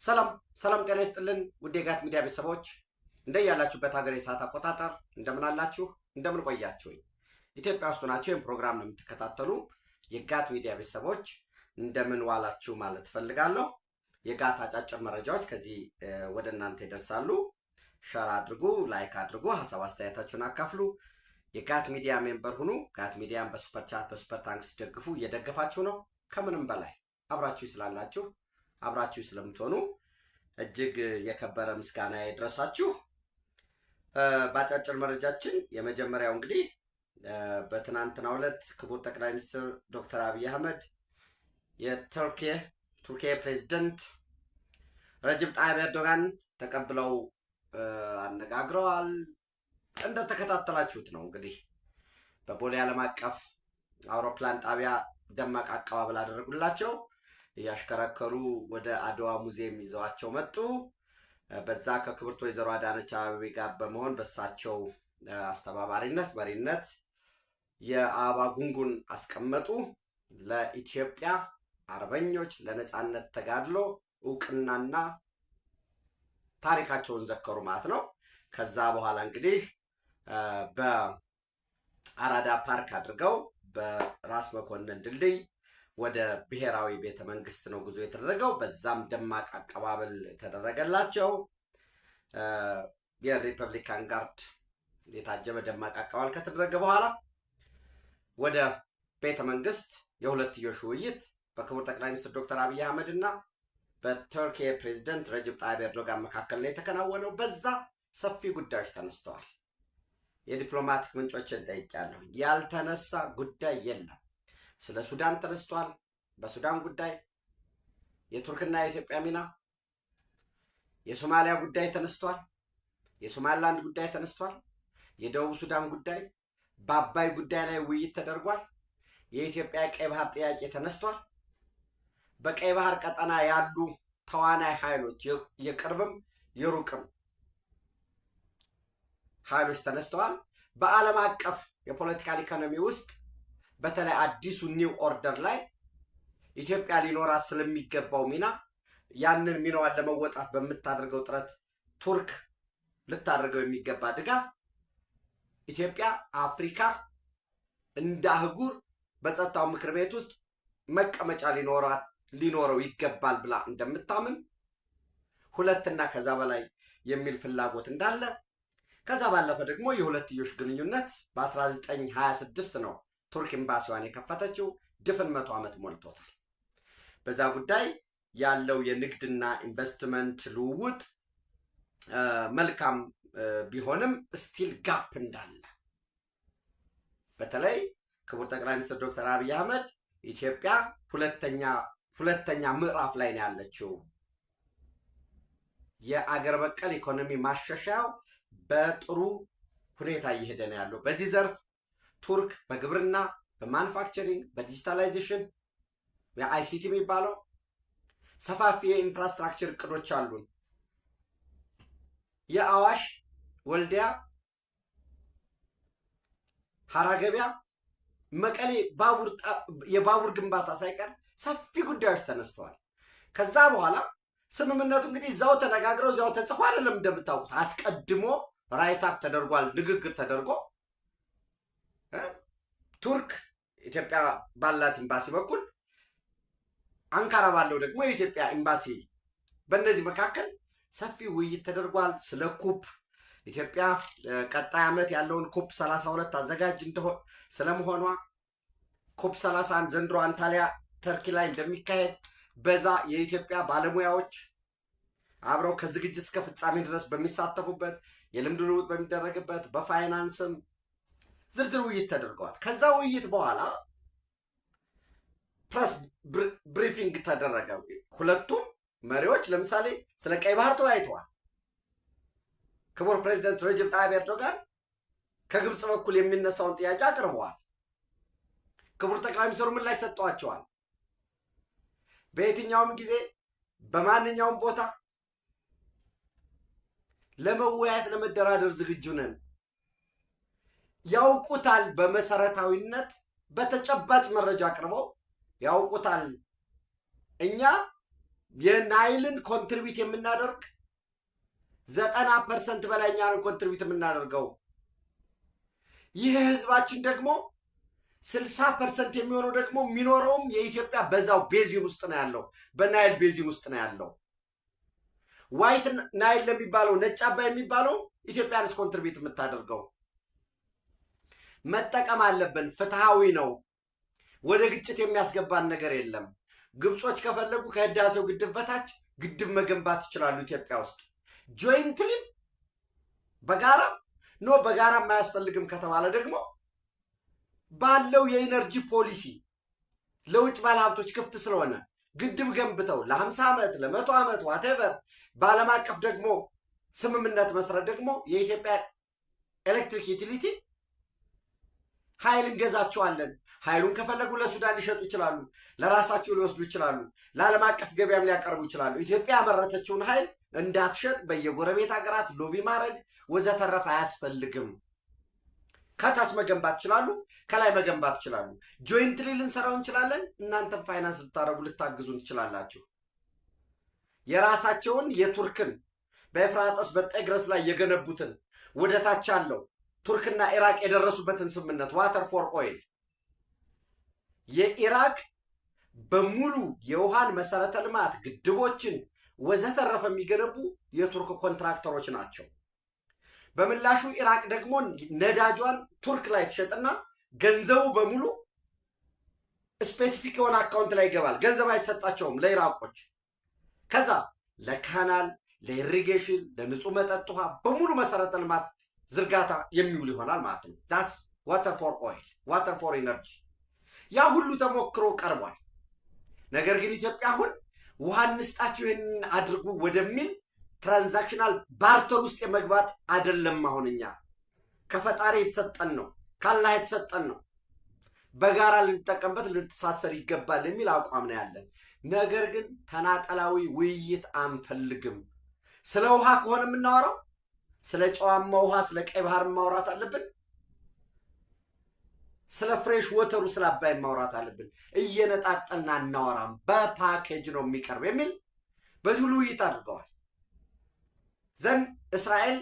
ሰላም ጤና ይስጥልን ውድ የጋት ሚዲያ ቤተሰቦች እንደያላችሁበት ሀገር የሰዓት አቆጣጠር እንደምን አላችሁ እንደምን ቆያችሁ? ኢትዮጵያ ውስጥ ናችሁ ይህን ፕሮግራም ነው የምትከታተሉ የጋት ሚዲያ ቤተሰቦች እንደምን ዋላችሁ ማለት ፈልጋለሁ። የጋት አጫጭር መረጃዎች ከዚህ ወደ እናንተ ይደርሳሉ። ሸር አድርጉ፣ ላይክ አድርጉ፣ ሀሳብ አስተያየታችሁን አካፍሉ። የጋት ሚዲያ ሜምበር ሁኑ። ጋት ሚዲያን በሱፐር ቻት በሱፐር ታንክስ ደግፉ። እየደገፋችሁ ነው። ከምንም በላይ አብራችሁ ስላላችሁ አብራችሁ ስለምትሆኑ እጅግ የከበረ ምስጋና ይድረሳችሁ። በአጫጭር መረጃችን የመጀመሪያው እንግዲህ በትናንትናው ዕለት ክቡር ጠቅላይ ሚኒስትር ዶክተር አብይ አህመድ የቱርኪያ ፕሬዝዳንት ረጅብ ጣይብ ኤርዶጋን ተቀብለው አነጋግረዋል። እንደተከታተላችሁት ነው እንግዲህ በቦሌ ዓለም አቀፍ አውሮፕላን ጣቢያ ደማቅ አቀባበል አደረጉላቸው። እያሽከረከሩ ወደ አድዋ ሙዚየም ይዘዋቸው መጡ። በዛ ከክብርት ወይዘሮ አዳነች አቤቤ ጋር በመሆን በሳቸው አስተባባሪነት መሪነት የአበባ ጉንጉን አስቀመጡ። ለኢትዮጵያ አርበኞች ለነጻነት ተጋድሎ እውቅናና ታሪካቸውን ዘከሩ ማለት ነው። ከዛ በኋላ እንግዲህ በአራዳ ፓርክ አድርገው በራስ መኮንን ድልድይ ወደ ብሔራዊ ቤተ መንግስት ነው ጉዞ የተደረገው። በዛም ደማቅ አቀባበል ተደረገላቸው። የሪፐብሊካን ጋርድ የታጀበ ደማቅ አቀባበል ከተደረገ በኋላ ወደ ቤተ መንግስት የሁለትዮሽ ውይይት በክቡር ጠቅላይ ሚኒስትር ዶክተር አብይ አህመድ እና በቱርኪያ ፕሬዝዳንት ረጅብ ጣይብ ኤርዶጋን መካከል ላይ የተከናወነው በዛ ሰፊ ጉዳዮች ተነስተዋል። የዲፕሎማቲክ ምንጮችን ጠይቄያለሁ። ያልተነሳ ጉዳይ የለም። ስለ ሱዳን ተነስቷል። በሱዳን ጉዳይ የቱርክና የኢትዮጵያ ሚና፣ የሶማሊያ ጉዳይ ተነስቷል። የሶማሊላንድ ጉዳይ ተነስቷል። የደቡብ ሱዳን ጉዳይ፣ በአባይ ጉዳይ ላይ ውይይት ተደርጓል። የኢትዮጵያ ቀይ ባህር ጥያቄ ተነስቷል። በቀይ ባህር ቀጠና ያሉ ተዋናይ ኃይሎች የቅርብም የሩቅም ኃይሎች ተነስተዋል። በዓለም አቀፍ የፖለቲካል ኢኮኖሚ ውስጥ በተለይ አዲሱ ኒው ኦርደር ላይ ኢትዮጵያ ሊኖራት ስለሚገባው ሚና ያንን ሚናዋን ለመወጣት በምታደርገው ጥረት ቱርክ ልታደርገው የሚገባ ድጋፍ ኢትዮጵያ አፍሪካ እንደ አህጉር በጸጥታው ምክር ቤት ውስጥ መቀመጫ ሊኖረው ይገባል ብላ እንደምታምን ሁለትና ከዛ በላይ የሚል ፍላጎት እንዳለ ከዛ ባለፈ ደግሞ የሁለትዮሽ ግንኙነት በ1926 ነው ቱርክ ኤምባሲዋን የከፈተችው። ድፍን 100 ዓመት ሞልቶታል። በዛ ጉዳይ ያለው የንግድና ኢንቨስትመንት ልውውጥ መልካም ቢሆንም ስቲል ጋፕ እንዳለ በተለይ ክቡር ጠቅላይ ሚኒስትር ዶክተር አብይ አህመድ ኢትዮጵያ ሁለተኛ ምዕራፍ ላይ ነው ያለችው፣ የአገር በቀል ኢኮኖሚ ማሻሻያው በጥሩ ሁኔታ እየሄደ ነው ያለው። በዚህ ዘርፍ ቱርክ በግብርና በማኑፋክቸሪንግ በዲጂታላይዜሽን የአይሲቲ የሚባለው ሰፋፊ የኢንፍራስትራክቸር እቅዶች አሉን። የአዋሽ ወልዲያ ሀራገቢያ መቀሌ የባቡር ግንባታ ሳይቀር ሰፊ ጉዳዮች ተነስተዋል። ከዛ በኋላ ስምምነቱ እንግዲህ እዛው ተነጋግረው እዛው ተጽፎ አይደለም እንደምታውቁት፣ አስቀድሞ ራይታፕ ተደርጓል። ንግግር ተደርጎ ቱርክ ኢትዮጵያ ባላት ኤምባሲ በኩል አንካራ ባለው ደግሞ የኢትዮጵያ ኤምባሲ በእነዚህ መካከል ሰፊ ውይይት ተደርጓል። ስለ ኩፕ ኢትዮጵያ ቀጣይ ዓመት ያለውን ኩፕ 32 አዘጋጅ ስለመሆኗ ኩፕ 31 ዘንድሮ አንታሊያ ተርኪ ላይ እንደሚካሄድ በዛ የኢትዮጵያ ባለሙያዎች አብረው ከዝግጅት እስከ ፍጻሜ ድረስ በሚሳተፉበት የልምድ ልውውጥ በሚደረግበት በፋይናንስም ዝርዝር ውይይት ተደርገዋል። ከዛ ውይይት በኋላ ፕሬስ ብሪፊንግ ተደረገ። ሁለቱም መሪዎች ለምሳሌ ስለ ቀይ ባህር ተወያይተዋል። ክቡር ፕሬዚደንት ረጅብ ጣይብ ኤርዶጋን ከግብፅ በኩል የሚነሳውን ጥያቄ አቅርበዋል። ክቡር ጠቅላይ ሚኒስትሩ ምላሽ ሰጥተዋቸዋል። በየትኛውም ጊዜ በማንኛውም ቦታ ለመወያየት ለመደራደር ዝግጁ ነን። ያውቁታል። በመሰረታዊነት በተጨባጭ መረጃ አቅርበው ያውቁታል። እኛ የናይልን ኮንትሪቢዩት የምናደርግ 90% በላይ እኛ ነን ኮንትሪቢዩት የምናደርገው። ይህ ህዝባችን ደግሞ 60% የሚሆነው ደግሞ የሚኖረውም የኢትዮጵያ በዛው ቤዚን ውስጥ ነው ያለው፣ በናይል ቤዚን ውስጥ ነው ያለው። ዋይት ናይል ለሚባለው ነጭ አባይ የሚባለው ኢትዮጵያ ነች ኮንትሪቢዩት የምታደርገው። መጠቀም አለብን። ፍትሃዊ ነው። ወደ ግጭት የሚያስገባን ነገር የለም። ግብጾች ከፈለጉ ከህዳሴው ግድብ በታች ግድብ መገንባት ይችላሉ ኢትዮጵያ ውስጥ ጆይንትሊ፣ በጋራ ኖ በጋራ የማያስፈልግም ከተባለ ደግሞ ባለው የኢነርጂ ፖሊሲ ለውጭ ባለሀብቶች ክፍት ስለሆነ ግድብ ገንብተው ለ50 ዓመት ለ100 ዓመት ዋቴቨር በዓለም አቀፍ ደግሞ ስምምነት መስረት ደግሞ የኢትዮጵያ ኤሌክትሪክ ዩቲሊቲ ኃይል እንገዛቸዋለን። ኃይሉን ከፈለጉ ለሱዳን ሊሸጡ ይችላሉ፣ ለራሳቸው ሊወስዱ ይችላሉ፣ ለዓለም አቀፍ ገበያም ሊያቀርቡ ይችላሉ። ኢትዮጵያ ያመረተችውን ኃይል እንዳትሸጥ በየጎረቤት ሀገራት ሎቢ ማድረግ ወዘተረፈ አያስፈልግም። ከታች መገንባት ይችላሉ፣ ከላይ መገንባት ይችላሉ። ጆይንትሊ ልንሰራው እንችላለን። እናንተም ፋይናንስ ልታደርጉ ልታግዙን ትችላላችሁ። የራሳቸውን የቱርክን በኤፍራጥስ በጤግረስ ላይ የገነቡትን ወደ ታች ያለው ቱርክና ኢራቅ የደረሱበትን ስምምነት ዋተር ፎር ኦይል የኢራቅ በሙሉ የውሃን መሰረተ ልማት ግድቦችን ወዘተረፈ የሚገነቡ የቱርክ ኮንትራክተሮች ናቸው። በምላሹ ኢራቅ ደግሞ ነዳጇን ቱርክ ላይ ትሸጥና ገንዘቡ በሙሉ ስፔሲፊክ የሆነ አካውንት ላይ ይገባል። ገንዘብ አይሰጣቸውም ለኢራቆች። ከዛ ለካናል፣ ለኢሪጌሽን፣ ለንጹህ መጠጥ ውሃ በሙሉ መሰረተ ልማት ዝርጋታ የሚውል ይሆናል ማለት ነው። ዛትስ ዋተር ፎር ኦይል፣ ዋተር ፎር ኢነርጂ። ያ ሁሉ ተሞክሮ ቀርቧል። ነገር ግን ኢትዮጵያ አሁን ውሃ እንስጣችሁ ይህንን አድርጉ ወደሚል ትራንዛክሽናል ባርተር ውስጥ የመግባት አይደለም። አሁን እኛ ከፈጣሪ የተሰጠን ነው፣ ካላህ የተሰጠን ነው። በጋራ ልንጠቀምበት ልንተሳሰር ይገባል የሚል አቋም ነው ያለን። ነገር ግን ተናጠላዊ ውይይት አንፈልግም። ስለ ውሃ ከሆነ የምናወራው ስለ ጨዋማ ውሃ ስለ ቀይ ባህር ማውራት አለብን። ስለ ፍሬሽ ወተሩ ስለ አባይ ማውራት አለብን። እየነጣጠልና እናወራም፣ በፓኬጅ ነው የሚቀርብ የሚል በዚህ ሁሉ ውይይት አድርገዋል። ዘንድ እስራኤል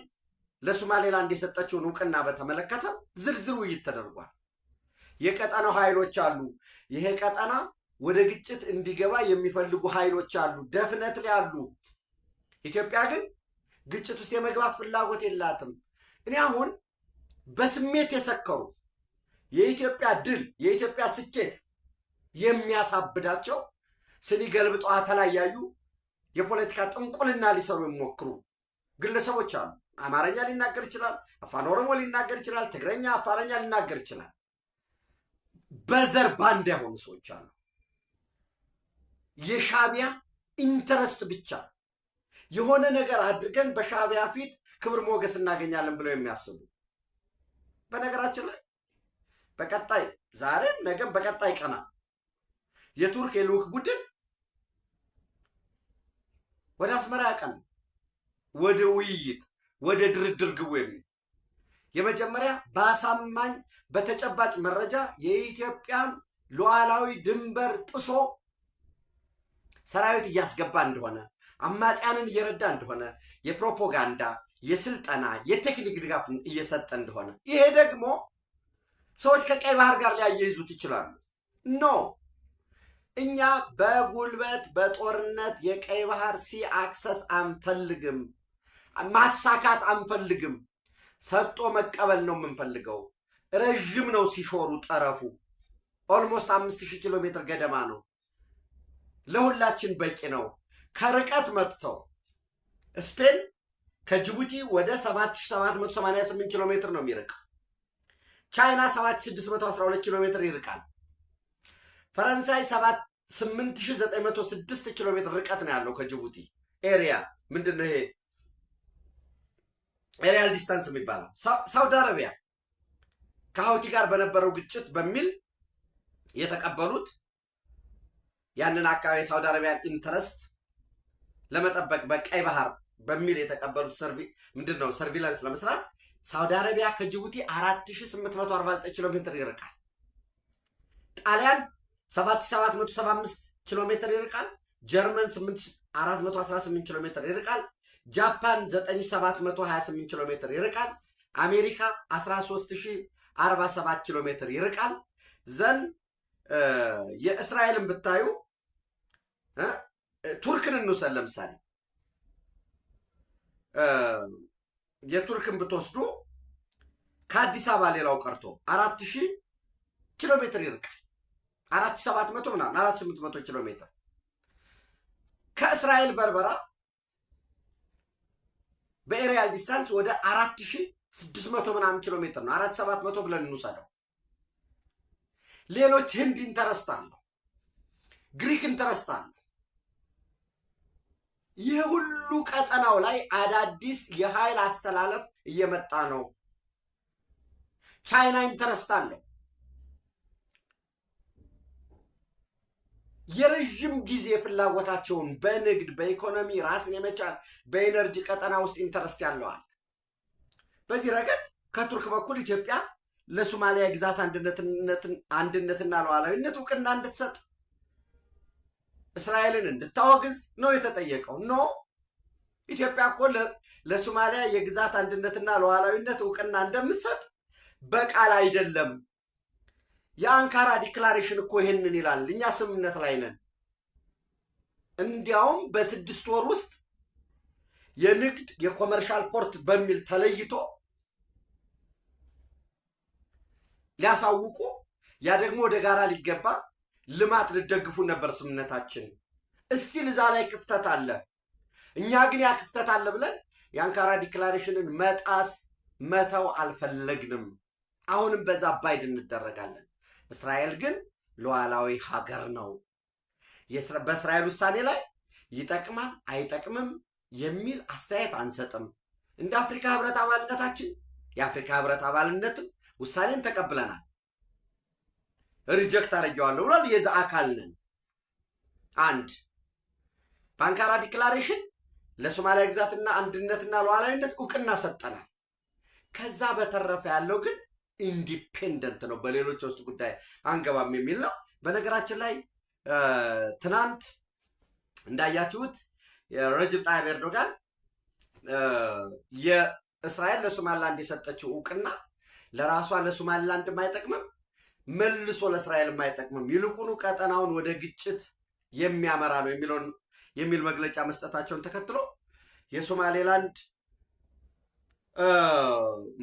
ለሶማሌላንድ የሰጠችውን እውቅና በተመለከተ ዝርዝር ውይይት ተደርጓል። የቀጠናው ኃይሎች አሉ። ይሄ ቀጠና ወደ ግጭት እንዲገባ የሚፈልጉ ኃይሎች አሉ፣ ደፍነት አሉ። ኢትዮጵያ ግን ግጭት ውስጥ የመግባት ፍላጎት የላትም። እኔ አሁን በስሜት የሰከሩ የኢትዮጵያ ድል የኢትዮጵያ ስኬት የሚያሳብዳቸው ስኒ ገልብጠው ተለያዩ የፖለቲካ ጥንቁልና ሊሰሩ የሚሞክሩ ግለሰቦች አሉ። አማርኛ ሊናገር ይችላል፣ አፋን ኦሮሞ ሊናገር ይችላል፣ ትግረኛ አፋረኛ ሊናገር ይችላል። በዘር ባንዳ የሆኑ ሰዎች አሉ። የሻዕቢያ ኢንተረስት ብቻ የሆነ ነገር አድርገን በሻዕቢያ ፊት ክብር ሞገስ እናገኛለን ብለው የሚያስቡ በነገራችን ላይ በቀጣይ ዛሬም ነገም በቀጣይ ቀና የቱርክ የልዑክ ቡድን ወደ አስመራ ያቀናል። ወደ ውይይት ወደ ድርድር ግቡ የሚል የመጀመሪያ በአሳማኝ በተጨባጭ መረጃ የኢትዮጵያን ሉዓላዊ ድንበር ጥሶ ሰራዊት እያስገባ እንደሆነ አማጽያንን እየረዳ እንደሆነ የፕሮፓጋንዳ የስልጠና የቴክኒክ ድጋፍ እየሰጠ እንደሆነ ይሄ ደግሞ ሰዎች ከቀይ ባህር ጋር ሊያያይዙት ይችላሉ። ኖ እኛ በጉልበት በጦርነት የቀይ ባህር ሲ አክሰስ አንፈልግም፣ ማሳካት አንፈልግም። ሰጥቶ መቀበል ነው የምንፈልገው። ረዥም ነው ሲሾሩ ጠረፉ ኦልሞስት 5000 ኪሎ ሜትር ገደማ ነው። ለሁላችን በቂ ነው። ከርቀት መጥተው ስፔን ከጅቡቲ ወደ 7788 ኪሎ ሜትር ነው የሚርቅ። ቻይና 7612 ኪሎ ሜትር ይርቃል። ፈረንሳይ 8906 ኪሎ ሜትር ርቀት ነው ያለው ከጅቡቲ ኤሪያ። ምንድን ነው ይሄ ኤሪያል ዲስታንስ የሚባለው? ሳውዲ አረቢያ ከሀውቲ ጋር በነበረው ግጭት በሚል የተቀበሉት ያንን አካባቢ ሳውዲ አረቢያን ኢንተረስት ለመጠበቅ በቀይ ባህር በሚል የተቀበሉት ምንድን ነው ሰርቪላንስ ለመስራት ሳውዲ አረቢያ ከጅቡቲ 4849 ኪሎ ሜትር ይርቃል። ጣሊያን 7775 ኪሎ ሜትር ይርቃል። ጀርመን 418 ኪሎ ሜትር ይርቃል። ጃፓን 9728 ኪሎ ሜትር ይርቃል። አሜሪካ 13047 ኪሎ ሜትር ይርቃል። ዘን የእስራኤልን ብታዩ ቱርክን እንውሰድ ለምሳሌ የቱርክን ብትወስዱ ከአዲስ አበባ ሌላው ቀርቶ 4000 ኪሎ ሜትር ይርቃል። 4700 ምናምን 4800 ኪሎ ሜትር። ከእስራኤል በርበራ በኤሪያል ዲስታንስ ወደ 4600 ምናምን ኪሎ ሜትር ነው። 4700 ብለን እንውሰደው። ሌሎች ህንድ ኢንተረስት አለው፣ ግሪክ ኢንተረስት አለው። ይህ ሁሉ ቀጠናው ላይ አዳዲስ የኃይል አሰላለፍ እየመጣ ነው። ቻይና ኢንተረስት አለው። የረዥም ጊዜ ፍላጎታቸውን በንግድ በኢኮኖሚ ራስን የመቻል በኤነርጂ ቀጠና ውስጥ ኢንተረስት ያለዋል። በዚህ ረገድ ከቱርክ በኩል ኢትዮጵያ ለሶማሊያ ግዛት አንድነትና ሉዓላዊነት እውቅና እንድትሰጥ እስራኤልን እንድታወግዝ ነው የተጠየቀው። ኖ ኢትዮጵያ እኮ ለሶማሊያ የግዛት አንድነትና ሉዓላዊነት እውቅና እንደምትሰጥ በቃል አይደለም። የአንካራ ዲክላሬሽን እኮ ይሄንን ይላል። እኛ ስምምነት ላይ ነን። እንዲያውም በ6 ወር ውስጥ የንግድ የኮመርሻል ፖርት በሚል ተለይቶ ሊያሳውቁ ያ ደግሞ ወደ ጋራ ሊገባ ልማት ልደግፉ ነበር ስምምነታችን። እስቲል እዛ ላይ ክፍተት አለ። እኛ ግን ያ ክፍተት አለ ብለን የአንካራ ዲክላሬሽንን መተው አልፈለግንም። አሁንም በዛ ባይድ እንደረጋለን። እስራኤል ግን ሉዓላዊ ሀገር ነው። በእስራኤል ውሳኔ ላይ ይጠቅማል አይጠቅምም የሚል አስተያየት አንሰጥም። እንደ አፍሪካ ህብረት አባልነታችን የአፍሪካ ህብረት አባልነትም ውሳኔን ተቀብለናል። ሪጀክት አድርጌዋለሁ ብሏል። የዛ አካል ነን። አንድ በአንካራ ዲክላሬሽን ለሶማሊያ ግዛትና አንድነትና ሉዓላዊነት እውቅና ሰጠናል። ከዛ በተረፈ ያለው ግን ኢንዲፔንደንት ነው፣ በሌሎች ውስጥ ጉዳይ አንገባም የሚል ነው። በነገራችን ላይ ትናንት እንዳያችሁት ረጅብ ጣይብ ኤርዶጋን የእስራኤል ለሶማሊላንድ የሰጠችው እውቅና ለራሷ ለሶማሊላንድ የማይጠቅምም መልሶ ለእስራኤል የማይጠቅምም ይልቁኑ ቀጠናውን ወደ ግጭት የሚያመራ ነው የሚል መግለጫ መስጠታቸውን ተከትሎ የሶማሌላንድ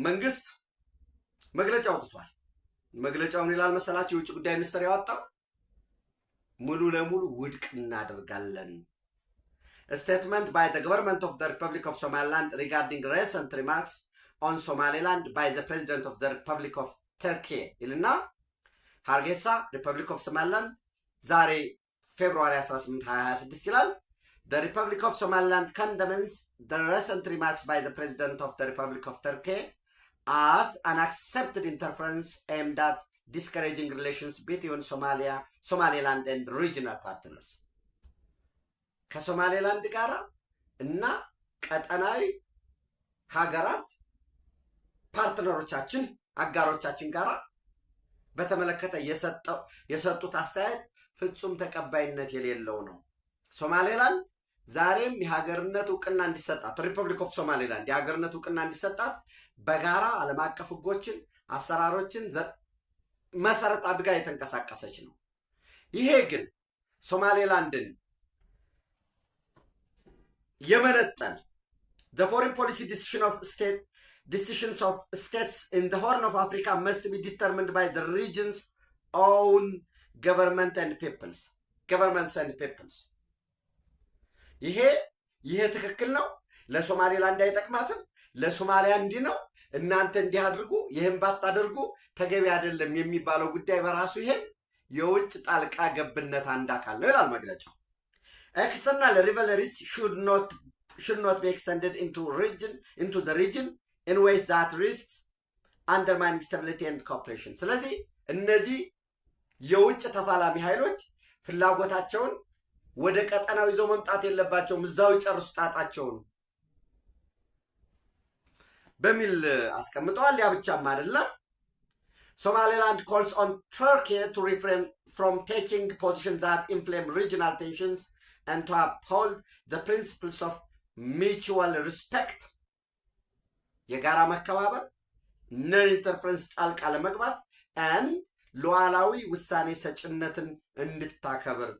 መንግስት መግለጫ አውጥቷል። መግለጫውን ይላል መሰላችሁ የውጭ ጉዳይ ሚኒስትር ያወጣው ሙሉ ለሙሉ ውድቅ እናደርጋለን። ስቴትመንት ባይ ዘ ገቨርንመንት ኦፍ ዘ ሪፐብሊክ ኦፍ ሶማሊላንድ ሪጋርዲንግ ሬሰንት ሪማርክስ ኦን ሶማሊላንድ ባይ ዘ ፕሬዚደንት ኦፍ ዘ ሪፐብሊክ ኦፍ ተርኪ ይልና ሃርጌሳ ሪፐብሊክ ኦፍ ሶማሊላንድ ዛሬ ፌብሩዋሪ 18 2026 ይላል። The Republic of Somaliland condemns the recent remarks by the President of the Republic of Turkey as unaccepted interference aimed at discouraging relations between Somaliland and regional partners. ከሶማሌላንድ ጋር እና ቀጠናዊ ሀገራት ፓርትነሮቻችን አጋሮቻችን ጋር በተመለከተ የሰጡት አስተያየት ፍጹም ተቀባይነት የሌለው ነው። ሶማሌላንድ ዛሬም የሀገርነት እውቅና እንዲሰጣት ሪፐብሊክ ኦፍ ሶማሌላንድ የሀገርነት እውቅና እንዲሰጣት በጋራ ዓለም አቀፍ ሕጎችን አሰራሮችን መሰረት አድርጋ የተንቀሳቀሰች ነው። ይሄ ግን ሶማሌላንድን የመነጠል the foreign policy decisions of states in the Horn of Africa must be determined by the region's own governments and peoples. ይሄ ትክክል ነው። ለሶማሌላንድ አይጠቅማትም። ለሶማሊያ እንዲህ ነው፣ እናንተ እንዲህ አድርጉ፣ ይህን ባታደርጉ ተገቢ አይደለም የሚባለው ጉዳይ በራሱ ይሄ የውጭ ጣልቃ ገብነት አንድ አካል ነው ይላል መግለጫው። External rivalries should not be extended into the region in ways that risks undermining stability and cooperation. ስለዚህ እነዚህ የውጭ ተፋላሚ ኃይሎች ፍላጎታቸውን ወደ ቀጠናው ይዘው መምጣት የለባቸውም፣ እዛው ይጨርሱ ጣጣቸውን በሚል አስቀምጠዋል። ያ ብቻም አይደለም። Somaliland calls on Turkey to refrain from taking positions that inflame regional tensions and to uphold the principles of mutual respect የጋራ መከባበር non interference ጣልቃ ለመግባት and ሉዓላዊ ውሳኔ ሰጭነትን እንድታከብር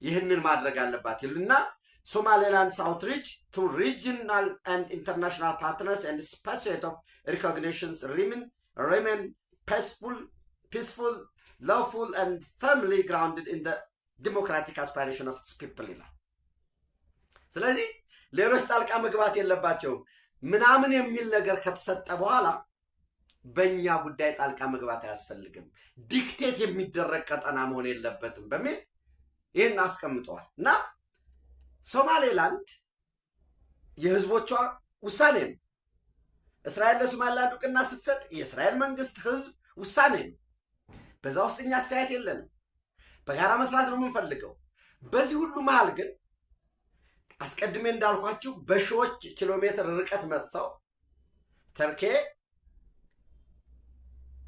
ይህንን ማድረግ አለባት ይሉና Somaliland's outreach to regional and international partners and pursuit of recognitions remain peaceful, lawful, and firmly grounded in the democratic aspiration of its people. ስለዚህ ሌሎች ጣልቃ መግባት የለባቸውም ምናምን የሚል ነገር ከተሰጠ በኋላ በእኛ ጉዳይ ጣልቃ መግባት አያስፈልግም ዲክቴት የሚደረግ ቀጠና መሆን የለበትም በሚል ይህን አስቀምጠዋል እና ሶማሌላንድ የህዝቦቿ ውሳኔ ነው እስራኤል ለሶማሌላንድ እውቅና ስትሰጥ የእስራኤል መንግስት ህዝብ ውሳኔ ነው በዛ ውስጥ እኛ አስተያየት የለንም በጋራ መስራት ነው የምንፈልገው በዚህ ሁሉ መሃል ግን አስቀድሜ እንዳልኳችሁ በሺዎች ኪሎ ሜትር ርቀት መጥተው ተርኬ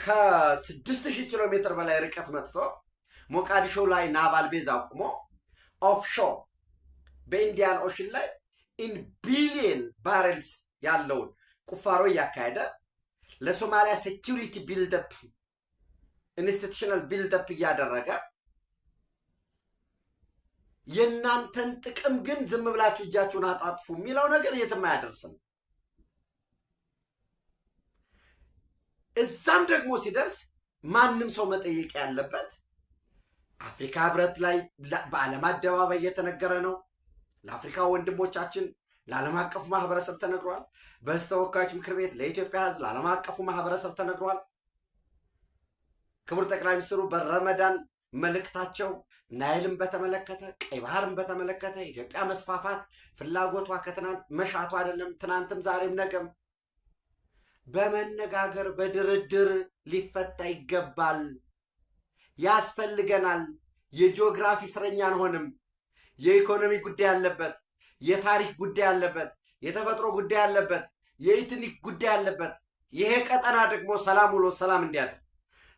ከ6000 ኪሎ ሜትር በላይ ርቀት መጥቶ ሞቃዲሾ ላይ ናቫል ቤዝ አቁሞ ኦፍሾር በኢንዲያን ኦሽን ላይ ኢን ቢሊየን ባሬልስ ያለውን ቁፋሮ እያካሄደ ለሶማሊያ ሴኩሪቲ ቢልድአፕ ኢንስቲትዩሽናል ቢልድአፕ እያደረገ የናንተን ጥቅም ግን ዝም ብላችሁ እጃችሁን አጣጥፉ የሚለው ነገር የትም አያደርስም እዛም ደግሞ ሲደርስ ማንም ሰው መጠየቅ ያለበት አፍሪካ ህብረት ላይ በዓለም አደባባይ እየተነገረ ነው ለአፍሪካ ወንድሞቻችን ለዓለም አቀፉ ማህበረሰብ ተነግሯል በተወካዮች ምክር ቤት ለኢትዮጵያ ህዝብ ለዓለም አቀፉ ማህበረሰብ ተነግሯል ክቡር ጠቅላይ ሚኒስትሩ በረመዳን መልእክታቸው ናይልን በተመለከተ ቀይ ባህርን በተመለከተ ኢትዮጵያ መስፋፋት ፍላጎቷ ከትናንት መሻቷ አይደለም ትናንትም ዛሬም ነገም በመነጋገር በድርድር ሊፈታ ይገባል ያስፈልገናል የጂኦግራፊ እስረኛ አንሆንም የኢኮኖሚ ጉዳይ አለበት የታሪክ ጉዳይ አለበት የተፈጥሮ ጉዳይ አለበት የኢትኒክ ጉዳይ አለበት ይሄ ቀጠና ደግሞ ሰላም ውሎ ሰላም እንዲያድር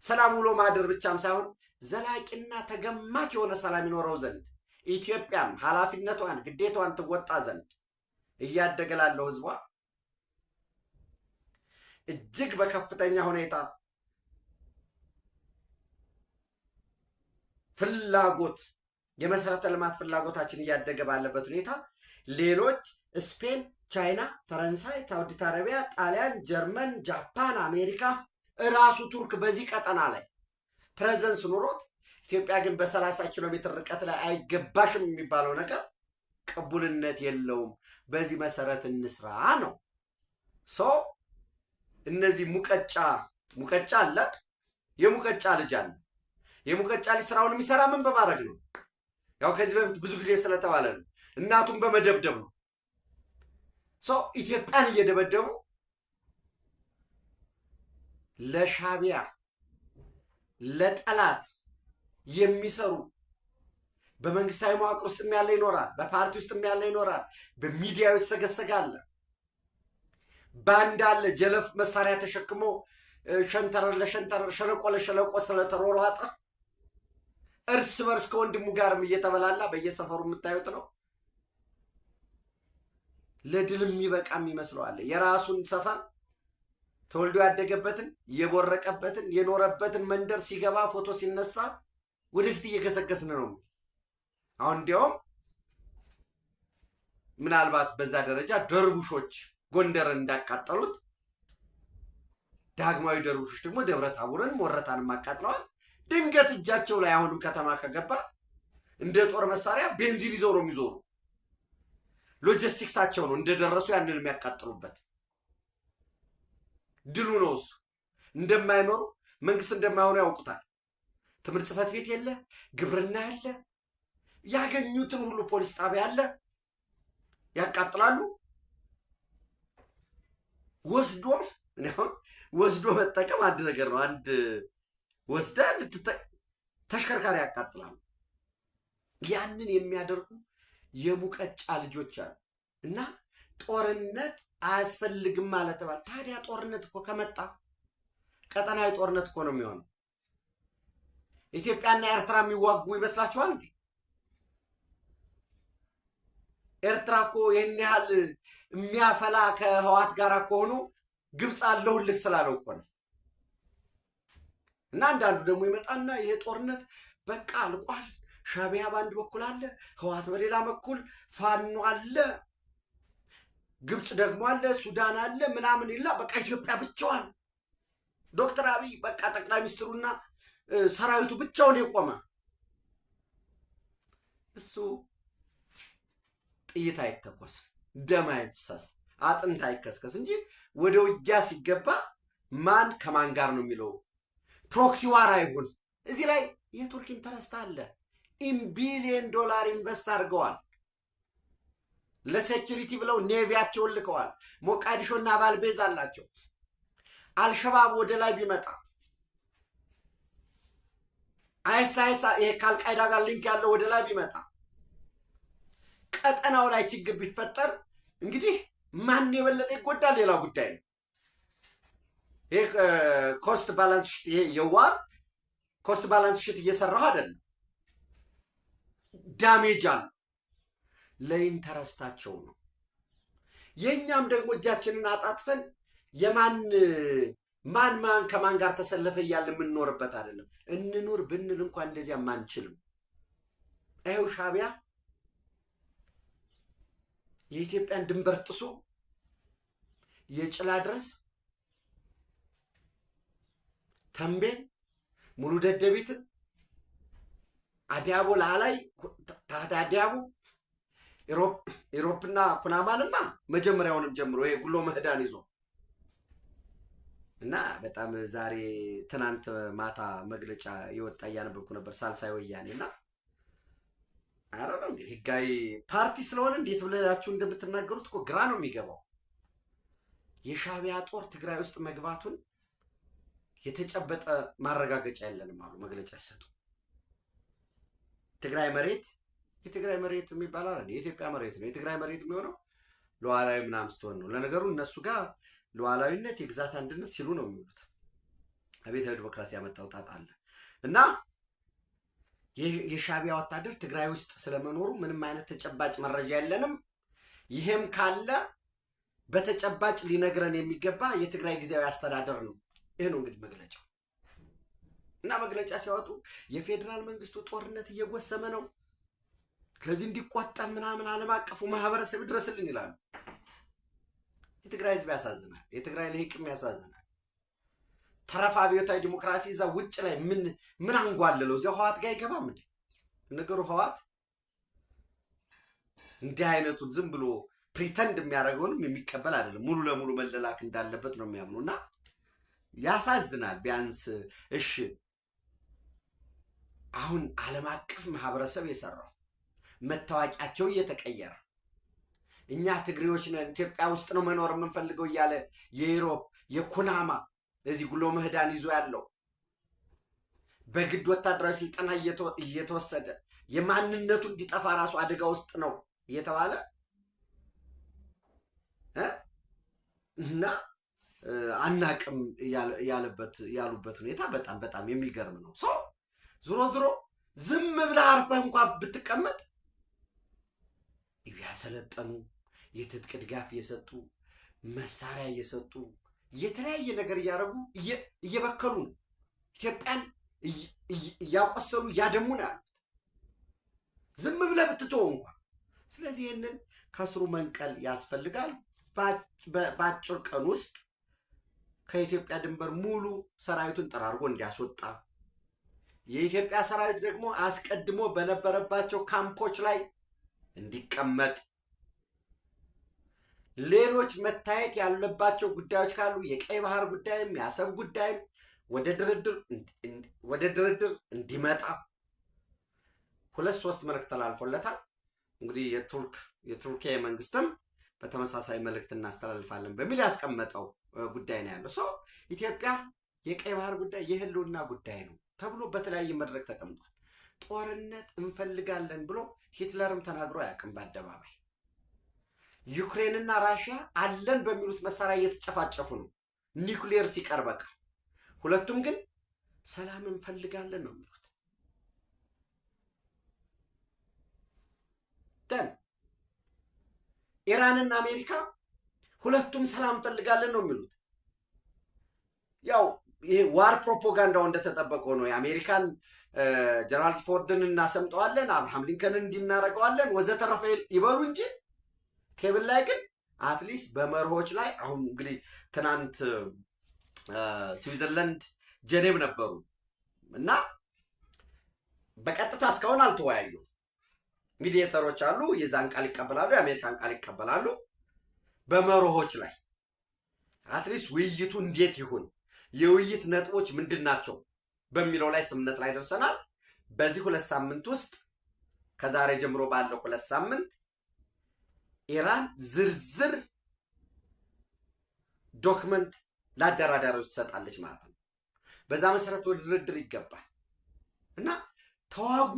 ሰላም ውሎ ማድር ብቻም ሳይሆን ዘላቂና ተገማች የሆነ ሰላም ይኖረው ዘንድ ኢትዮጵያም ኃላፊነቷን ግዴታዋን ትወጣ ዘንድ እያደገላለው ህዝቧ እጅግ በከፍተኛ ሁኔታ ፍላጎት የመሰረተ ልማት ፍላጎታችን እያደገ ባለበት ሁኔታ ሌሎች ስፔን ቻይና ፈረንሳይ ሳውዲ አረቢያ ጣሊያን ጀርመን ጃፓን አሜሪካ ራሱ ቱርክ በዚህ ቀጠና ላይ ፕሬዘንስ ኑሮት ኢትዮጵያ ግን በ30 ኪሎ ሜትር ርቀት ላይ አይገባሽም የሚባለው ነገር ቅቡልነት የለውም በዚህ መሰረት እንስራ ነው እነዚህ ሙቀጫ አለ የሙቀጫ ልጅ አለ የሙቀጫ ልጅ ስራውን የሚሰራ ምን በማድረግ ነው ያው ከዚህ በፊት ብዙ ጊዜ ስለተባለ ነው እናቱን በመደብደብ ነው ኢትዮጵያን እየደበደቡ ለሻቢያ ለጠላት የሚሰሩ በመንግስታዊ መዋቅር ውስጥ ያለ ይኖራል በፓርቲ ውስጥ ያለ ይኖራል በሚዲያው ይሰገሰጋል ባንድ አለ ጀለፍ መሳሪያ ተሸክሞ ሸንተረር ለሸንተረር ሸለቆ ለሸለቆ ስለተሮሯጣ እርስ በርስ ከወንድሙ ጋርም እየተበላላ በየሰፈሩ የምታዩት ነው ለድልም ይበቃም ይመስለዋል የራሱን ሰፈር ተወልዶ ያደገበትን የቦረቀበትን የኖረበትን መንደር ሲገባ ፎቶ ሲነሳ ወደፊት እየገሰገስን ነው አሁን እንዲያውም ምናልባት በዛ ደረጃ ደርቡሾች ጎንደርን እንዳቃጠሉት ዳግማዊ ደርቡሾች ደግሞ ደብረ ታቦርን ሞረታን ማቃጥለዋል ድንገት እጃቸው ላይ አሁንም ከተማ ከገባ እንደ ጦር መሳሪያ ቤንዚን ይዘው ነው የሚዞሩ ሎጂስቲክሳቸው ነው እንደደረሱ ያንን የሚያቃጥሉበት ድሉ ነው እሱ እንደማይመሩ መንግስት እንደማይሆኑ ያውቁታል ትምህርት ጽፈት ቤት የለ ግብርና ያለ ያገኙትን ሁሉ ፖሊስ ጣቢያ ያለ ያቃጥላሉ ወስዶ መጠቀም አንድ ነገር ነው አንድ ወስዳ ተሽከርካሪ ያቃጥላሉ ያንን የሚያደርጉ የሙቀጫ ልጆች አሉ እና ጦርነት አያስፈልግም ማለት ተባለ ታዲያ ጦርነት እኮ ከመጣ ቀጠናዊ ጦርነት እኮ ነው የሚሆነው ኢትዮጵያና ኤርትራ የሚዋጉ ይመስላችኋል ኤርትራ እኮ ይህን ያህል የሚያፈላ ከህዋት ጋር ከሆኑ ግብፅ አለሁልህ ስላለው እኮ ነው። እና አንዳንዱ ደግሞ ይመጣና ይሄ ጦርነት በቃ አልቋል፣ ሻዕቢያ በአንድ በኩል አለ፣ ህዋት በሌላ በኩል ፋኖ አለ፣ ግብፅ ደግሞ አለ፣ ሱዳን አለ ምናምን ይላ በቃ ኢትዮጵያ ብቻዋን ዶክተር አብይ በቃ ጠቅላይ ሚኒስትሩና ሰራዊቱ ብቻውን የቆመ እሱ ጥይት አይተኮስ፣ ደም አይፍሰስ፣ አጥንት አይከስከስ እንጂ ወደ ውጊያ ሲገባ ማን ከማን ጋር ነው የሚለው ፕሮክሲ ዋር አይሁን። እዚህ ላይ የቱርክ ኢንተረስት አለ። $1 ቢሊዮን ኢንቨስት አድርገዋል። ለሴኩሪቲ ብለው ኔቪያቸውን ልከዋል። ሞቃዲሾና ባልቤዝ አላቸው። አልሸባብ ወደ ላይ ቢመጣ አይሳይሳ ይሄ ከአልቃይዳ ጋር ሊንክ ያለው ወደ ላይ ቢመጣ ቀጠናው ላይ ችግር ቢፈጠር እንግዲህ ማን የበለጠ ይጎዳል ሌላ ጉዳይ ነው። ይሄ ኮስት ባላንስ ሽት ይሄ የዋር ኮስት ባላንስ ሽት እየሰራሁ አይደለም። ዳሜጅ አለ ለኢንተረስታቸው ነው። የኛም ደግሞ እጃችንን አጣጥፈን የማን ማን ከማን ጋር ተሰለፈ እያለ የምንኖርበት አይደለም። እንኑር ብንል እንኳን እንደዚያ ማንችልም። አይው ሻዕቢያ የኢትዮጵያን ድንበር ጥሶ የጭላ ድረስ ተንቤን ሙሉ ደደቢትን አዲያቦ ላይ ታታ አዲያቦ ኢሮፕና ኩናማንማ መጀመሪያውንም ጀምሮ ይሄ ጉሎ መህዳን ይዞ እና በጣም ዛሬ ትናንት ማታ መግለጫ የወጣ እያነበብኩ ነበር ሳልሳይ ወያኔ እና አረ ነው እንግዲህ ህጋዊ ፓርቲ ስለሆነ እንዴት ብላችሁ እንደምትናገሩት እኮ ግራ ነው የሚገባው። የሻዕቢያ ጦር ትግራይ ውስጥ መግባቱን የተጨበጠ ማረጋገጫ የለንም አሉ መግለጫ ሲሰጡ። ትግራይ መሬት የትግራይ መሬት የሚባል አይደል? የኢትዮጵያ መሬት ነው። የትግራይ መሬት የሚሆነው ሉዓላዊ ምናምን ስትሆን ነው። ለነገሩ እነሱ ጋር ሉዓላዊነት የግዛት አንድነት ሲሉ ነው የሚሉት። አብዮታዊ ዲሞክራሲ ያመጣው ጣጣ አለ እና የሻዕቢያ ወታደር ትግራይ ውስጥ ስለመኖሩ ምንም አይነት ተጨባጭ መረጃ የለንም። ይሄም ካለ በተጨባጭ ሊነግረን የሚገባ የትግራይ ጊዜያዊ አስተዳደር ነው። ይሄ ነው እንግዲህ መግለጫው። እና መግለጫ ሲያወጡ የፌዴራል መንግስቱ ጦርነት እየጎሰመ ነው፣ ከዚህ እንዲቆጠብ ምናምን ዓለም አቀፉ ማህበረሰብ ይድረስልን ይላሉ። የትግራይ ህዝብ ያሳዝናል። የትግራይ ልሂቅም ያሳዝናል። ተረፋ አብዮታዊ ዲሞክራሲ እዛ ውጭ ላይ ምን አንጓለለው? እዚያ ህዋት ጋር አይገባም እንዴ? ነገሩ ህዋት እንዲህ አይነቱን ዝም ብሎ ፕሪተንድ የሚያደርገውንም የሚቀበል አይደለም። ሙሉ ለሙሉ መለላክ እንዳለበት ነው የሚያምኑ እና ያሳዝናል። ቢያንስ እሺ አሁን ዓለም አቀፍ ማህበረሰብ የሰራው መታወቂያቸው እየተቀየረ እኛ ትግሬዎች ነን ኢትዮጵያ ውስጥ ነው መኖር የምንፈልገው እያለ የኢሮፕ የኩናማ እዚህ ጉሎ መህዳን ይዞ ያለው በግድ ወታደራዊ ስልጠና እየተወሰደ የማንነቱ እንዲጠፋ ራሱ አደጋ ውስጥ ነው እየተባለ እና አናቅም ያሉበት ሁኔታ በጣም በጣም የሚገርም ነው። ዞሮ ዝም ብለህ አርፈህ እንኳን ብትቀመጥ ያሰለጠኑ የትጥቅ ድጋፍ እየሰጡ መሳሪያ እየሰጡ የተለያየ ነገር እያደረጉ እየበከሉ ነው። ኢትዮጵያን እያቆሰሉ እያደሙ ነው ያሉት ዝም ብለህ ብትተው እንኳን። ስለዚህ ይህንን ከስሩ መንቀል ያስፈልጋል። በአጭር ቀን ውስጥ ከኢትዮጵያ ድንበር ሙሉ ሰራዊቱን ጠራርጎ እንዲያስወጣ፣ የኢትዮጵያ ሰራዊት ደግሞ አስቀድሞ በነበረባቸው ካምፖች ላይ እንዲቀመጥ፣ ሌሎች መታየት ያለባቸው ጉዳዮች ካሉ የቀይ ባህር ጉዳይም የአሰብ ጉዳይም ወደ ድርድር እንዲመጣ 2-3 መልእክት ተላልፎለታል። እንግዲህ የቱርክ መንግስትም በተመሳሳይ መልእክት እናስተላልፋለን በሚል ያስቀመጠው ጉዳይ ነው ያለው። ሰው ኢትዮጵያ የቀይ ባህር ጉዳይ የህልውና ጉዳይ ነው ተብሎ በተለያየ መድረክ ተቀምጧል። ጦርነት እንፈልጋለን ብሎ ሂትለርም ተናግሮ አያውቅም በአደባባይ። ዩክሬንና ራሽያ አለን በሚሉት መሳሪያ እየተጨፋጨፉ ነው ኒውክሌር ሲቀር በቃ። ሁለቱም ግን ሰላም እንፈልጋለን ነው የሚሉት። ኢራንና አሜሪካ ሁለቱም ሰላም ፈልጋለን ነው የሚሉት። ያው ይሄ ዋር ፕሮፓጋንዳው እንደተጠበቀው ነው። የአሜሪካን ጀራልድ ፎርድን እናሰምጠዋለን፣ አብርሃም ሊንከንን እንዲናረገዋለን ወዘተረፈ ይበሉ እንጂ ቴብል ላይ ግን አትሊስት በመርሆች ላይ አሁን እንግዲህ ትናንት ስዊዘርላንድ ጀኔቭ ነበሩ እና በቀጥታ እስካሁን አልተወያዩ። ሚዲየተሮች አሉ፣ የዛን ቃል ይቀበላሉ፣ የአሜሪካን ቃል ይቀበላሉ። በመርሆች ላይ አትሊስት ውይይቱ እንዴት ይሁን፣ የውይይት ነጥቦች ምንድን ናቸው በሚለው ላይ ስምምነት ላይ ደርሰናል። በዚህ 2 ሳምንት ውስጥ ከዛሬ ጀምሮ ባለው 2 ሳምንት ኢራን ዝርዝር ዶክመንት ለአደራዳሪዎች ትሰጣለች ማለት ነው። በዛ መሰረት ወደ ድርድር ይገባል እና ተዋጉ፣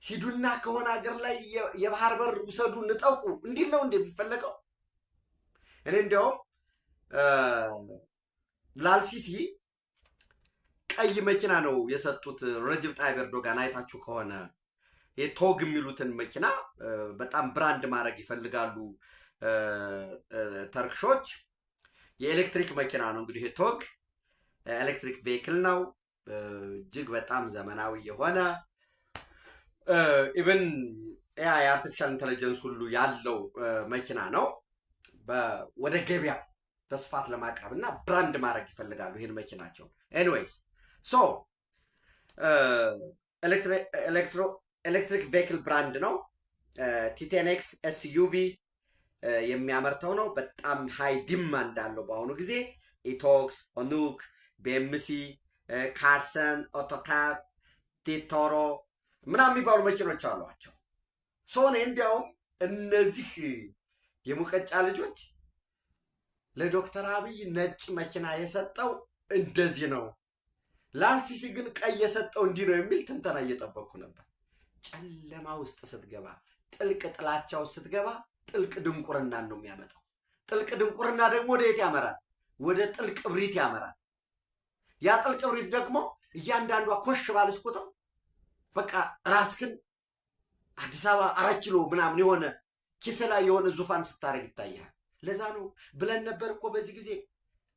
ሂዱና ከሆነ ሀገር ላይ የባህር በር ውሰዱ፣ ንጠቁ እንዲል ነው እንደሚፈለገው። እኔ እንዲያውም ላልሲሲ ቀይ መኪና ነው የሰጡት ረጅብ ጣይብ ኤርዶጋን። አይታችሁ ከሆነ የቶግ የሚሉትን መኪና በጣም ብራንድ ማድረግ ይፈልጋሉ ተርክሾች። የኤሌክትሪክ መኪና ነው እንግዲህ ቶግ ኤሌክትሪክ ቬሂክል ነው። እጅግ በጣም ዘመናዊ የሆነ ኢቨን የአርቲፊሻል ኢንቴሊጀንስ ሁሉ ያለው መኪና ነው። ወደ ገበያ በስፋት ለማቅረብ እና ብራንድ ማድረግ ይፈልጋሉ ይህን መኪናቸው። ኤኒዌይስ ሶ ኤሌክትሪክ ቬሂክል ብራንድ ነው። ቲቴኔክስ ኤስዩቪ የሚያመርተው ነው። በጣም ሃይ ዲማንድ አለው በአሁኑ ጊዜ። ኢቶክስ፣ ኦኑክ፣ ቤምሲ፣ ካርሰን፣ ኦቶካር፣ ቲቶሮ ምናምን የሚባሉ መኪኖች አሏቸው። ሶኔ እንዲያውም እነዚህ የሙቀጫ ልጆች ለዶክተር አብይ ነጭ መኪና የሰጠው እንደዚህ ነው፣ ላልሲሲ ግን ቀይ የሰጠው እንዲህ ነው የሚል ትንተና እየጠበቅኩ ነበር። ጨለማ ውስጥ ስትገባ፣ ጥልቅ ጥላቻ ውስጥ ስትገባ ጥልቅ ድንቁርናን ነው የሚያመጣው። ጥልቅ ድንቁርና ደግሞ ወደ የት ያመራል? ወደ ጥልቅ እብሪት ያመራል። ያ ጥልቅ እብሪት ደግሞ እያንዳንዷ ኮሽ ባለች ቁጥር በቃ ራስክን አዲስ አበባ 4 ኪሎ ምናምን የሆነ ኪስ ላይ የሆነ ዙፋን ስታደርግ ይታያል። ለዛ ነው ብለን ነበር እኮ በዚህ ጊዜ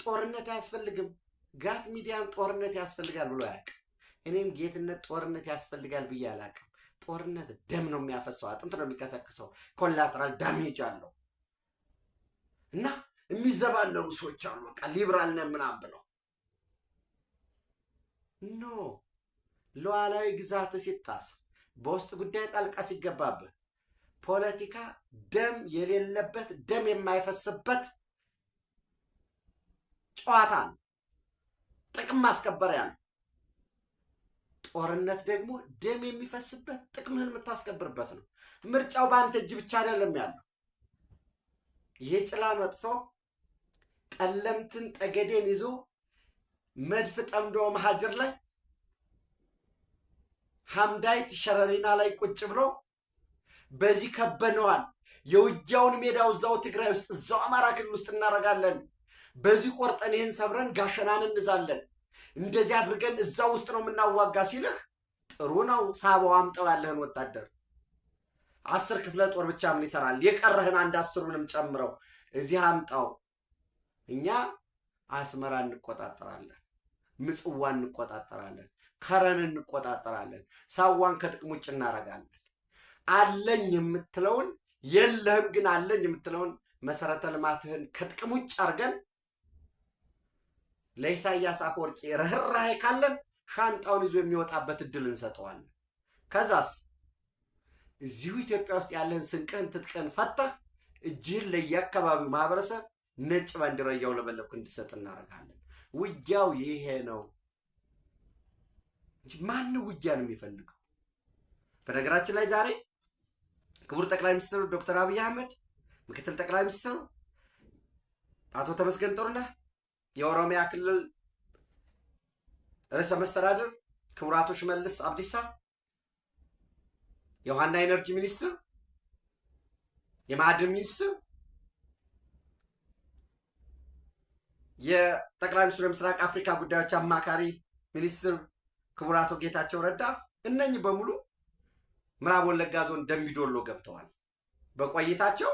ጦርነት አያስፈልግም። ጋት ሚዲያም ጦርነት ያስፈልጋል ብሎ አያውቅም። እኔም ጌትነት ጦርነት ያስፈልጋል ብዬ አላውቅም። ጦርነት ደም ነው የሚያፈሰው፣ አጥንት ነው የሚቀሰቅሰው፣ ኮላተራል ዳሜጅ አለው እና የሚዘባነሩ ሰዎች አሉ። በቃ ሊብራል ነን ምናምን ብለው ኖ ሉዓላዊ ግዛት ሲጣስ፣ በውስጥ ጉዳይ ጣልቃ ሲገባብህ፣ ፖለቲካ ደም የሌለበት ደም የማይፈስበት ጨዋታ ነው። ጥቅም ማስከበሪያ ነው። ጦርነት ደግሞ ደም የሚፈስበት ጥቅምህን የምታስከብርበት ነው። ምርጫው በአንተ እጅ ብቻ አይደለም ያለው። ይሄ ጭላ መጥቶ ጠለምትን ጠገዴን ይዞ መድፍ ጠምዶ መሀጅር ላይ ሐምዳይት ሸረሪና ላይ ቁጭ ብሎ በዚህ ከበነዋል፣ የውጊያውን ሜዳው እዛው ትግራይ ውስጥ እዛው አማራ ክልል ውስጥ እናደርጋለን፣ በዚህ ቆርጠን ይህን ሰብረን ጋሸናን እንዛለን፣ እንደዚህ አድርገን እዛው ውስጥ ነው የምናዋጋ ሲልህ ጥሩ ነው። ሳበው አምጠው ያለህን ወታደር 10 ክፍለ ጦር ብቻ ምን ይሰራል? የቀረህን 10ሩንም ጨምረው እዚህ አምጣው። እኛ አስመራ እንቆጣጠራለን፣ ምጽዋ እንቆጣጠራለን፣ ከረን እንቆጣጠራለን፣ ሳዋን ከጥቅም ውጭ እናደርጋለን። አለኝ የምትለውን የለህም ግን አለኝ የምትለውን መሰረተ ልማትህን ከጥቅም ውጭ አድርገን ለኢሳያስ አፈወርቂ ርህራሄ ካለን ሻንጣውን ይዞ የሚወጣበት እድል እንሰጠዋለን። ከዛስ እዚሁ ኢትዮጵያ ውስጥ ያለህን ስንቅህን ትጥቅህን ፈተህ እጅህን ለየአካባቢው ማህበረሰብ ነጭ ባንዲራ እያውለበለብክ እንድሰጥ እናደርጋለን። ውጊያው ይሄ ነው እንጂ ማን ውጊያ ነው የሚፈልገው? በነገራችን ላይ ዛሬ ክቡር ጠቅላይ ሚኒስትሩ ዶክተር አብይ አህመድ፣ ምክትል ጠቅላይ ሚኒስትሩ አቶ ተመስገን ጥሩነህ፣ የኦሮሚያ ክልል ርዕሰ መስተዳድር ክቡር አቶ ሽመልስ አብዲሳ፣ የውሃና ኢነርጂ ሚኒስትር፣ የማዕድን ሚኒስትር፣ የጠቅላይ ሚኒስትሩ የምስራቅ አፍሪካ ጉዳዮች አማካሪ ሚኒስትር ክቡር አቶ ጌታቸው ረዳ፣ እነኚህ በሙሉ ምዕራብ ወለጋ ዞን ደምቢዶሎ ገብተዋል። በቆይታቸው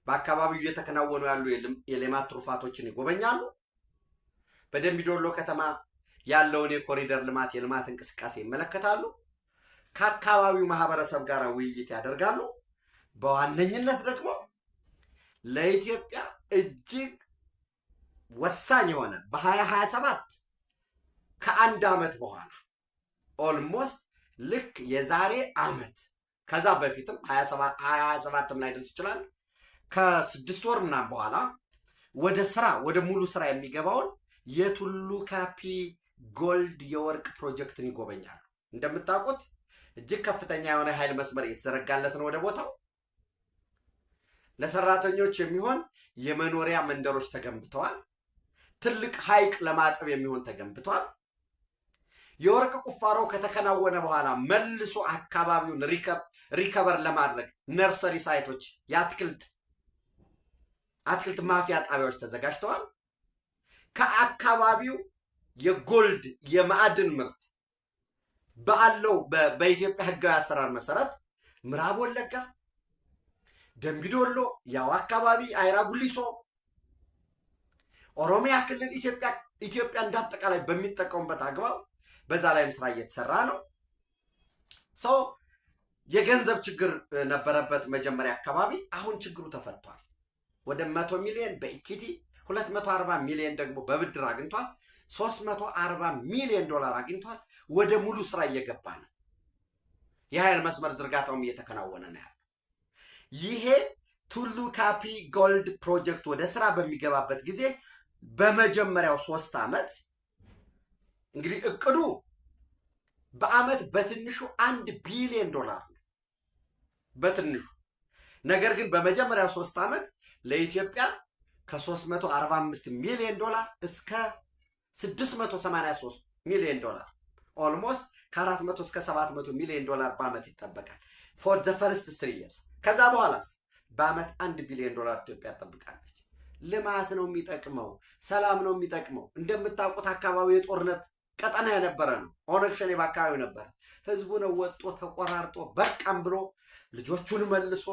በአካባቢው እየተከናወኑ ያሉ የልማት ትሩፋቶችን ይጎበኛሉ። በደምቢዶሎ ከተማ ያለውን የኮሪደር ልማት የልማት እንቅስቃሴ ይመለከታሉ። ከአካባቢው ማህበረሰብ ጋር ውይይት ያደርጋሉ። በዋነኝነት ደግሞ ለኢትዮጵያ እጅግ ወሳኝ የሆነ በ2027 ከአንድ ዓመት በኋላ ኦልሞስት ልክ የዛሬ ዓመት ከዛ በፊትም 2027 ላይ ደርስ ይችላል ከ6 ወር ምናምን በኋላ ወደ ሙሉ ስራ የሚገባውን የቱሉ ካፒ ጎልድ የወርቅ ፕሮጀክትን ይጎበኛሉ። እንደምታውቁት እጅግ ከፍተኛ የሆነ ኃይል መስመር እየተዘረጋለት ነው ወደ ቦታው። ለሰራተኞች የሚሆን የመኖሪያ መንደሮች ተገንብተዋል። ትልቅ ሐይቅ ለማጠብ የሚሆን ተገንብቷል። የወርቅ ቁፋሮ ከተከናወነ በኋላ መልሶ አካባቢውን ሪከቨር ለማድረግ ነርሰሪ ሳይቶች፣ አትክልት ማፍያ ጣቢያዎች ተዘጋጅተዋል። ከአካባቢው የጎልድ የማዕድን ምርት ባለው በኢትዮጵያ ሕጋዊ አሰራር መሰረት ምዕራብ ወለጋ፣ ደምቢዶሎ፣ ያው አካባቢ አይራ ጉሊሶ፣ ኦሮሚያ ክልል ኢትዮጵያ እንዳጠቃላይ በሚጠቀሙበት አግባብ በዛ ላይም ስራ እየተሰራ ነው። ሰው የገንዘብ ችግር ነበረበት መጀመሪያ አካባቢ። አሁን ችግሩ ተፈቷል። ወደ 100 ሚሊዮን በኢኪቲ 240 ሚሊዮን ደግሞ በብድር አግኝቷል። 340 ሚሊዮን ዶላር አግኝቷል። ወደ ሙሉ ስራ እየገባ ነው። የኃይል መስመር ዝርጋታውም እየተከናወነ ነው ያለው። ይሄ ቱሉ ካፒ ጎልድ ፕሮጀክት ወደ ስራ በሚገባበት ጊዜ በመጀመሪያው 3 ዓመት እንግዲህ እቅዱ በአመት በትንሹ 1 ቢሊዮን ዶላር ነው በትንሹ። ነገር ግን በመጀመሪያው 3 ዓመት ለኢትዮጵያ ከ345 ሚሊዮን ዶላር እስከ 683 ሚሊዮን ዶላር ኦልሞስት ከ400 እስከ 700 ሚሊዮን ዶላር በአመት ይጠበቃል ፎር ዘ ፈርስት 3 years። ከዛ በኋላስ በአመት 1 ቢሊዮን ዶላር ኢትዮጵያ ትጠብቃለች። ልማት ነው የሚጠቅመው፣ ሰላም ነው የሚጠቅመው። እንደምታውቁት አካባቢው የጦርነት ቀጠና የነበረ ነው። ኦነግ ሸኔ በአካባቢው ነበር። ህዝቡ ነው ወጦ ተቆራርጦ በቃም ብሎ ልጆቹን መልሶ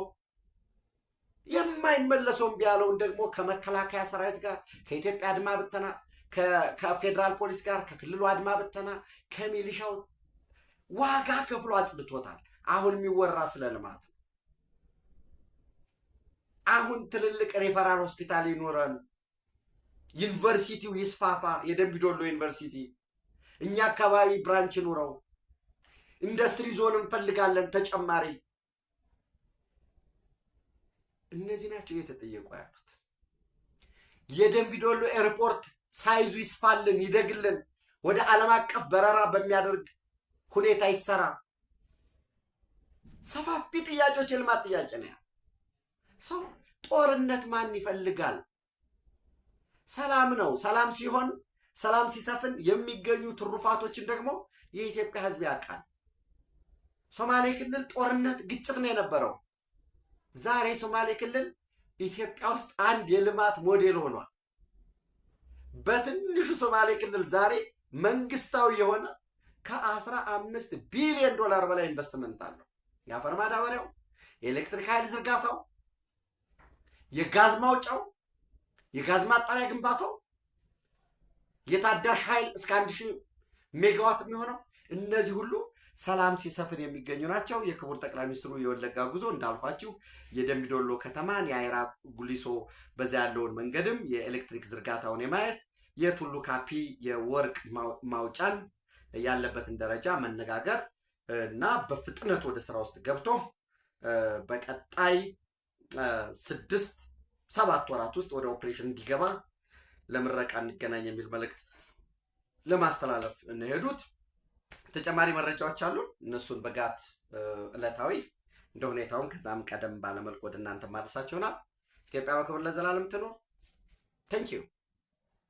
የማይመለሰውም ቢያለውን ደግሞ ከመከላከያ ሰራዊት ጋር ከኢትዮጵያ አድማ ብተና ከፌዴራል ፖሊስ ጋር ከክልሉ አድማ ብተና ከሚሊሻው ዋጋ ከፍሎ አጽድቶታል። አሁን የሚወራ ስለ ልማት ነው። አሁን ትልልቅ ሬፈራል ሆስፒታል ይኖረን፣ ዩኒቨርሲቲው ይስፋፋ። የደምቢዶሎ ዩኒቨርሲቲ እኛ አካባቢ ብራንች ኑረው፣ ኢንዱስትሪ ዞን እንፈልጋለን ተጨማሪ። እነዚህ ናቸው እየተጠየቁ ያሉት። የደምቢዶሎ ኤርፖርት ሳይዙ ይስፋልን፣ ይደግልን፣ ወደ ዓለም አቀፍ በረራ በሚያደርግ ሁኔታ ይሰራ። ሰፋፊ ጥያቄዎች የልማት ጥያቄ ነው። ሰው ጦርነት ማን ይፈልጋል? ሰላም ነው። ሰላም ሲሆን ሰላም ሲሰፍን የሚገኙ ትሩፋቶችን ደግሞ የኢትዮጵያ ሕዝብ ያውቃል። ሶማሌ ክልል ጦርነት፣ ግጭት ነው የነበረው። ዛሬ ሶማሌ ክልል ኢትዮጵያ ውስጥ አንድ የልማት ሞዴል ሆኗል። በትንሹ ሶማሌ ክልል ዛሬ መንግስታዊ የሆነ ከ15 ቢሊዮን ዶላር በላይ ኢንቨስትመንት አለው። የአፈር ማዳበሪያው፣ የኤሌክትሪክ ኃይል ዝርጋታው፣ የጋዝ ማውጫው፣ የጋዝ ማጣሪያ ግንባታው፣ የታዳሽ ኃይል እስከ 1000 ሜጋዋት የሚሆነው እነዚህ ሁሉ ሰላም ሲሰፍን የሚገኙ ናቸው። የክቡር ጠቅላይ ሚኒስትሩ የወለጋ ጉዞ እንዳልኳችሁ የደምቢዶሎ ከተማን የአይራ ጉሊሶ በዛ ያለውን መንገድም የኤሌክትሪክ ዝርጋታውን የማየት የቱሉ ካፒ የወርቅ ማውጫን ያለበትን ደረጃ መነጋገር እና በፍጥነት ወደ ስራ ውስጥ ገብቶ በቀጣይ 6-7 ወራት ውስጥ ወደ ኦፕሬሽን እንዲገባ ለምረቃ እንገናኝ የሚል መልእክት ለማስተላለፍ እንሄዱት። ተጨማሪ መረጃዎች አሉ። እነሱን በጋት ዕለታዊ እንደ ሁኔታውም ከዛም ቀደም ባለመልኩ ወደ እናንተ ማድረሳችሁ ይሆናል። ኢትዮጵያ በክብር ለዘላለም ትኖር። ቴንኪዩ